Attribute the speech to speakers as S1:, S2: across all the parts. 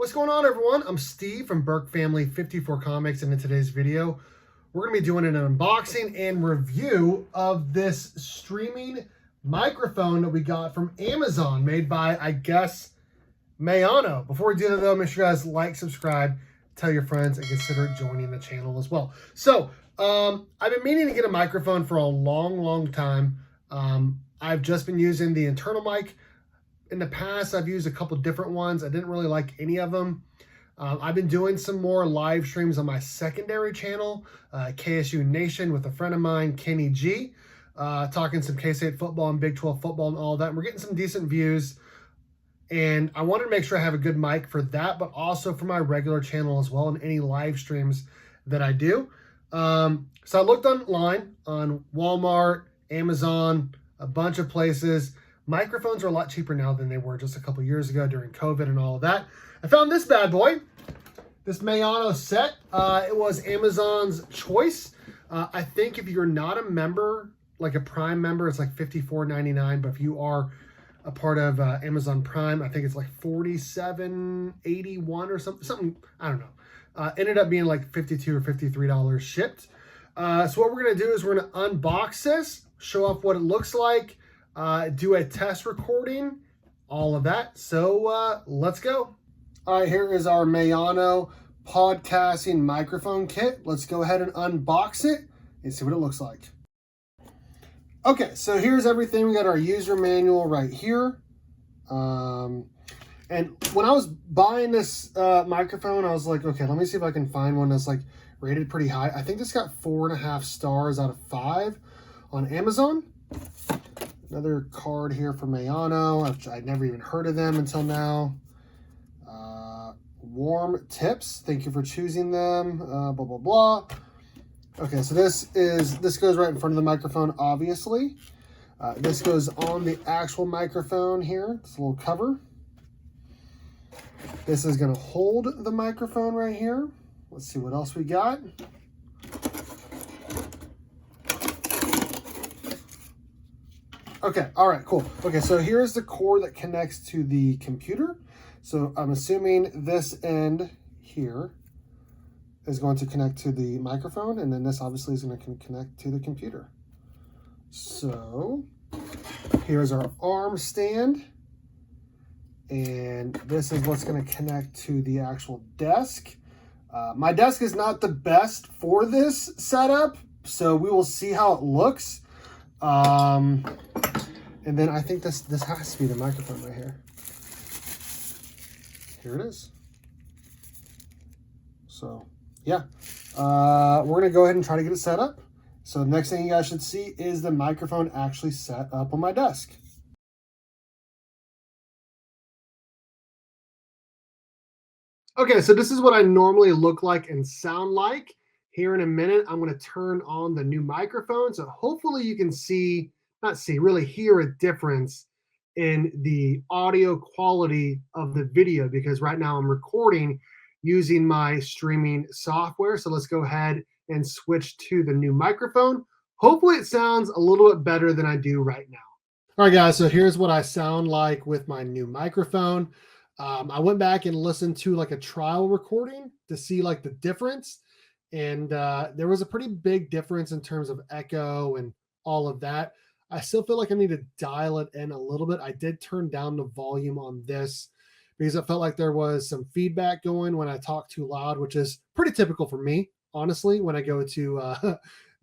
S1: What's going on, everyone? I'm Steve from Burke Family 54 Comics, and in today's video, we're going to be doing an unboxing and review of this streaming microphone that we got from Amazon, made by, I guess, Maono. Before we do that, though, make sure you guys like, subscribe, tell your friends, and consider joining the channel as well. So, I've been meaning to get a microphone for a long time. I've just been using the internal mic. In the past, I've used a couple different ones. I didn't really like any of them. I've been doing some more live streams on my secondary channel, KSU Nation, with a friend of mine, Kenny G, talking some K-State football and Big 12 football and all that. And we're getting some decent views. And I wanted to make sure I have a good mic for that, but also for my regular channel as well, and any live streams that I do. So I looked online on Walmart, Amazon, a bunch of places. Microphones are a lot cheaper now than they were just a couple years ago during COVID and all of that. I found this bad boy, this Maono set. It was Amazon's choice. I think if you're not a member, like a Prime member, it's like $54.99. But if you are a part of Amazon Prime, I think it's like $47.81 or something. I don't know. Ended up being like $52 or $53 shipped. So what we're gonna do is we're gonna unbox this, show off what it looks like, do a test recording, all of that. So let's go. All right, here is our Maono podcasting microphone kit. Let's go ahead and unbox it and see what it looks like. Okay, so here's everything. We got our user manual right here. And when I was buying this microphone, I was like, okay, let me see if I can find one that's like rated pretty high. I think this got 4.5 stars out of 5 on Amazon. Another card here for Maono. I'd never even heard of them until now. Warm tips. Thank you for choosing them. Blah, blah, blah. Okay, so this goes right in front of the microphone, obviously. This goes on the actual microphone here. It's a little cover. This is going to hold the microphone right here. Let's see what else we got. Okay, all right, cool. Okay, so here's the cord that connects to the computer. So I'm assuming this end here is going to connect to the microphone, and then this obviously is going to connect to the computer. So here's our arm stand, and this is what's going to connect to the actual desk. My desk is not the best for this setup, so we will see how it looks. And then I think this has to be the microphone right here. Here it is. So yeah, we're gonna go ahead and try to get it set up. So the next thing you guys should see is the microphone actually set up on my desk. Okay, so this is what I normally look like and sound like. Here in a minute, I'm going to turn on the new microphone. So hopefully you can really hear a difference in the audio quality of the video, because right now I'm recording using my streaming software. So let's go ahead and switch to the new microphone. Hopefully it sounds a little bit better than I do right now. All right, guys, so here's what I sound like with my new microphone. I went back and listened to like a trial recording to see like the difference. And there was a pretty big difference in terms of echo and all of that. I still feel like I need to dial it in a little bit. I did turn down the volume on this because I felt like there was some feedback going when I talk too loud, which is pretty typical for me, honestly, when I go to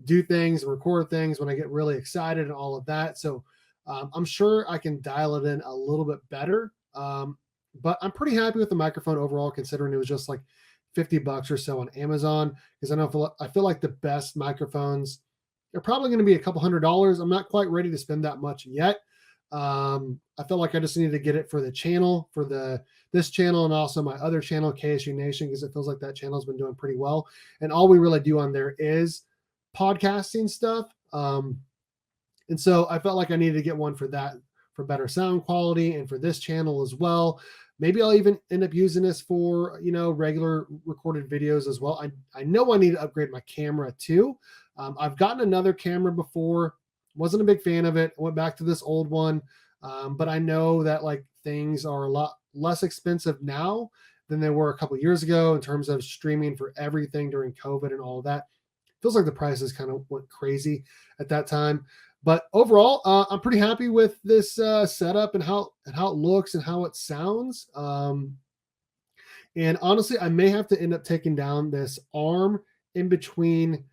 S1: do things, record things, when I get really excited and all of that. So I'm sure I can dial it in a little bit better. But I'm pretty happy with the microphone overall, considering it was just like $50 or so on Amazon, because I feel like the best microphones are probably going to be a couple $100. I'm not quite ready to spend that much yet. I feel like I just need to get it for the channel, for this channel, and also my other channel, KSU Nation, because it feels like that channel has been doing pretty well. And all we really do on there is podcasting stuff. And so I felt like I needed to get one for that, for better sound quality, and for this channel as well. Maybe I'll even end up using this for, regular recorded videos as well. I know I need to upgrade my camera too. I've gotten another camera before, wasn't a big fan of it. I went back to this old one, but I know that like things are a lot less expensive now than they were a couple years ago in terms of streaming for everything during COVID and all of that. Feels like the prices kind of went crazy at that time. But overall, I'm pretty happy with this setup and how it looks and how it sounds. And honestly, I may have to end up taking down this arm in between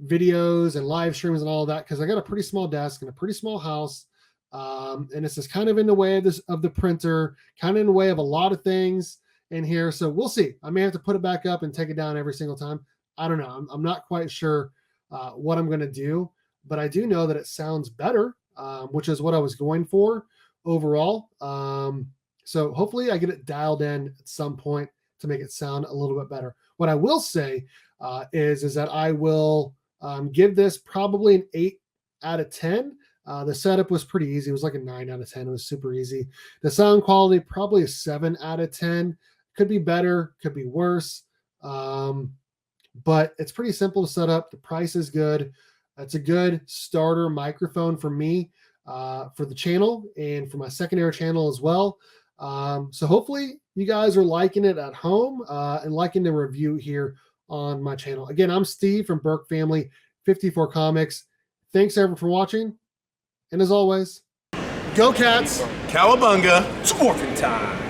S1: videos and live streams and all of that, because I got a pretty small desk and a pretty small house. And this is kind of in the way of the printer, kind of in the way of a lot of things in here. So we'll see. I may have to put it back up and take it down every single time. I don't know. I'm not quite sure what I'm going to do, but I do know that it sounds better, which is what I was going for overall. So hopefully I get it dialed in at some point to make it sound a little bit better. What I will say is that I will give this probably an 8 out of 10. The setup was pretty easy. It was like a 9 out of 10. It was super easy. The sound quality, probably a 7 out of 10. Could be better, could be worse. But it's pretty simple to set up. The price is good. It's a good starter microphone for me, for the channel and for my secondary channel as well. So hopefully you guys are liking it at home and liking the review here on my channel. Again, I'm Steve from Burke Family 54 Comics. Thanks everyone for watching. And as always, go Cats!
S2: Cowabunga! It's morphin' time!